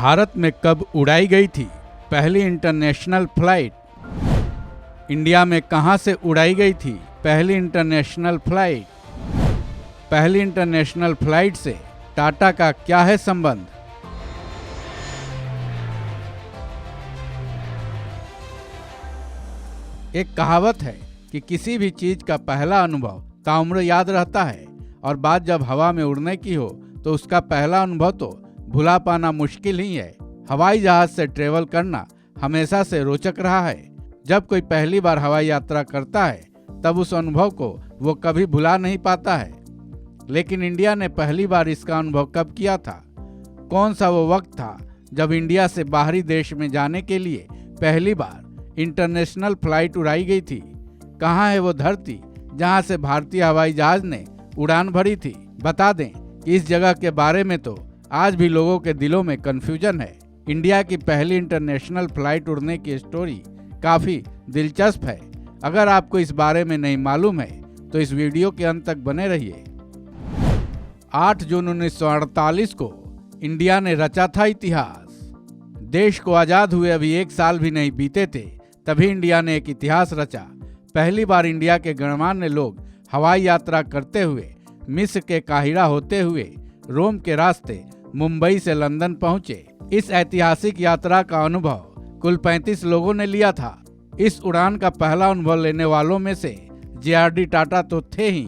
भारत में कब उड़ाई गई थी पहली इंटरनेशनल फ्लाइट? इंडिया में कहां से उड़ाई गई थी पहली इंटरनेशनल फ्लाइट? पहली इंटरनेशनल फ्लाइट से टाटा का क्या है संबंध? एक कहावत है कि किसी भी चीज का पहला अनुभव ताउम्र याद रहता है, और बात जब हवा में उड़ने की हो तो उसका पहला अनुभव तो भुला पाना मुश्किल ही है। हवाई जहाज से ट्रेवल करना हमेशा से रोचक रहा है। जब कोई पहली बार हवाई यात्रा करता है तब उस अनुभव को वो कभी भुला नहीं पाता है। लेकिन इंडिया ने पहली बार इसका अनुभव कब किया था? कौन सा वो वक्त था जब इंडिया से बाहरी देश में जाने के लिए पहली बार इंटरनेशनल फ्लाइट उड़ाई गई थी? कहाँ है वो धरती जहाँ से भारतीय हवाई जहाज ने उड़ान भरी थी? बता दें कि इस जगह के बारे में तो आज भी लोगों के दिलों में कंफ्यूजन है। इंडिया की पहली इंटरनेशनल फ्लाइट उड़ने की स्टोरी काफी दिलचस्प है। अगर आपको इस बारे में नहीं मालूम है तो इस वीडियो के अंत तक बने रहिए। 8 जून 1948 को इंडिया ने रचा था इतिहास। देश को आजाद हुए अभी 1 साल भी नहीं बीते थे तभी इंडिया ने एक इतिहास रचा। पहली बार इंडिया के गणमान्य लोग हवाई यात्रा करते हुए मिस्र के काहिरा होते हुए रोम के रास्ते मुंबई से लंदन पहुंचे। इस ऐतिहासिक यात्रा का अनुभव कुल 35 लोगों ने लिया था। इस उड़ान का पहला अनुभव लेने वालों में से जे.आर.डी. टाटा तो थे ही।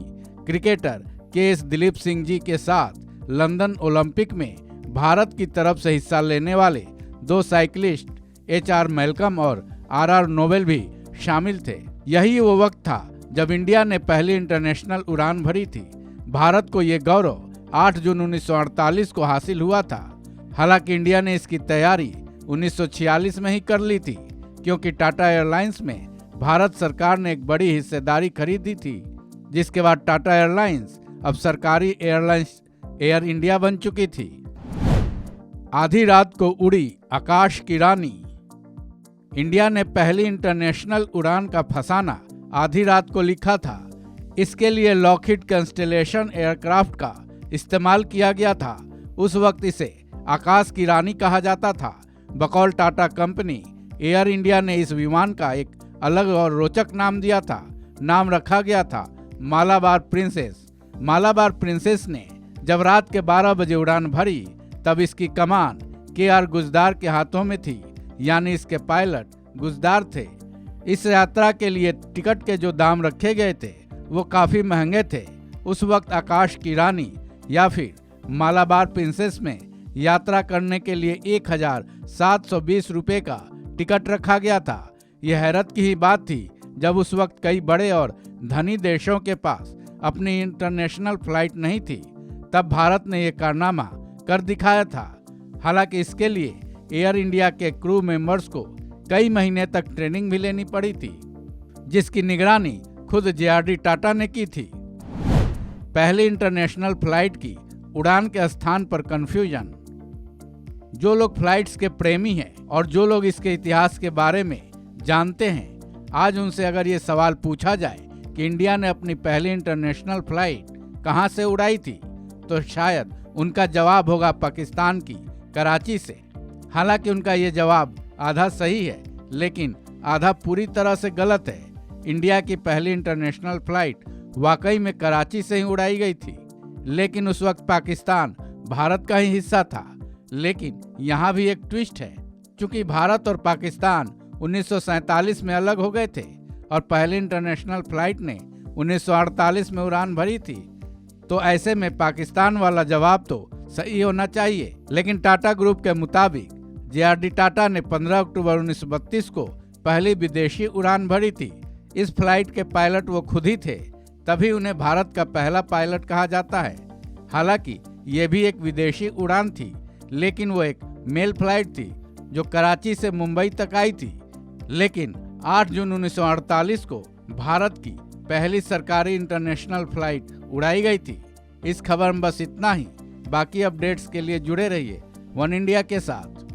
Cricketer K S. दिलीप सिंह जी के साथ लंदन ओलंपिक में भारत की तरफ से हिस्सा लेने वाले 2 साइकिलिस्ट एच.आर. मैल्कम और आर.आर. नोबेल भी शामिल थे। यही वो वक्त था जब इंडिया ने पहली इंटरनेशनल उड़ान भरी थी। भारत को ये गौरव 8 जून 1948 को हासिल हुआ था। हालांकि इंडिया ने इसकी तैयारी 1946 में ही कर ली थी, क्योंकि टाटा एयरलाइंस में भारत सरकार ने एक बड़ी हिस्सेदारी खरीदी थी, जिसके बाद टाटा एयरलाइंस अब सरकारी एयरलाइंस एयर इंडिया बन चुकी थी। आधी रात को उड़ी आकाश की रानी। इंडिया ने पहली इंटरनेशनल उड़ान का फसाना आधी रात को लिखा था। इसके लिए लॉकहीड कंस्टेलेशन एयरक्राफ्ट का इस्तेमाल किया गया था। उस वक्त इसे आकाश की रानी कहा जाता था। बकौल टाटा कंपनी एयर इंडिया ने इस विमान का एक अलग और रोचक नाम दिया था। नाम रखा गया था मालाबार प्रिंसेस। मालाबार प्रिंसेस ने जब रात के 12 बजे उड़ान भरी तब इसकी कमान के.आर. गुजदार के हाथों में थी, यानी इसके पायलट गुजदार थे। इस यात्रा के लिए टिकट के जो दाम रखे गए थे वो काफी महंगे थे। उस वक्त आकाश की रानी या फिर मालाबार प्रिंसेस में यात्रा करने के लिए 1720 रुपये का टिकट रखा गया था। यह हैरत की ही बात थी जब उस वक्त कई बड़े और धनी देशों के पास अपनी इंटरनेशनल फ्लाइट नहीं थी। तब भारत ने यह कारनामा कर दिखाया था। हालांकि इसके लिए एयर इंडिया के क्रू मेंबर्स को कई महीने तक ट्रेनिंग भी लेनी पड़ी थी, जिसकी निगरानी खुद जे.आर.डी. टाटा ने की थी। पहली इंटरनेशनल फ्लाइट की उड़ान के स्थान पर कंफ्यूजन। जो लोग फ्लाइट्स के प्रेमी हैं और जो लोग इसके इतिहास के बारे में जानते हैं, आज उनसे अगर ये सवाल पूछा जाए कि इंडिया ने अपनी पहली इंटरनेशनल फ्लाइट कहां से उड़ाई थी, तो शायद उनका जवाब होगा पाकिस्तान की कराची से। हालांकि उनका ये जवाब आधा सही है, लेकिन आधा पूरी तरह से गलत है। इंडिया की पहली इंटरनेशनल फ्लाइट वाकई में कराची से ही उड़ाई गई थी, लेकिन उस वक्त पाकिस्तान भारत का ही हिस्सा था। लेकिन यहाँ भी एक ट्विस्ट है। चूंकि भारत और पाकिस्तान 1947 में अलग हो गए थे और पहली इंटरनेशनल फ्लाइट ने 1948 में उड़ान भरी थी, तो ऐसे में पाकिस्तान वाला जवाब तो सही होना चाहिए। लेकिन टाटा ग्रुप के मुताबिक जे.आर.डी. टाटा ने 15 अक्टूबर 1932 को पहली विदेशी उड़ान भरी थी। इस फ्लाइट के पायलट वो खुद ही थे, तभी उन्हें भारत का पहला पायलट कहा जाता है। हालांकि ये भी एक विदेशी उड़ान थी, लेकिन वो एक मेल फ्लाइट थी जो कराची से मुंबई तक आई थी। लेकिन 8 जून 1948 को भारत की पहली सरकारी इंटरनेशनल फ्लाइट उड़ाई गई थी। इस खबर में बस इतना ही। बाकी अपडेट्स के लिए जुड़े रहिए वन इंडिया के साथ।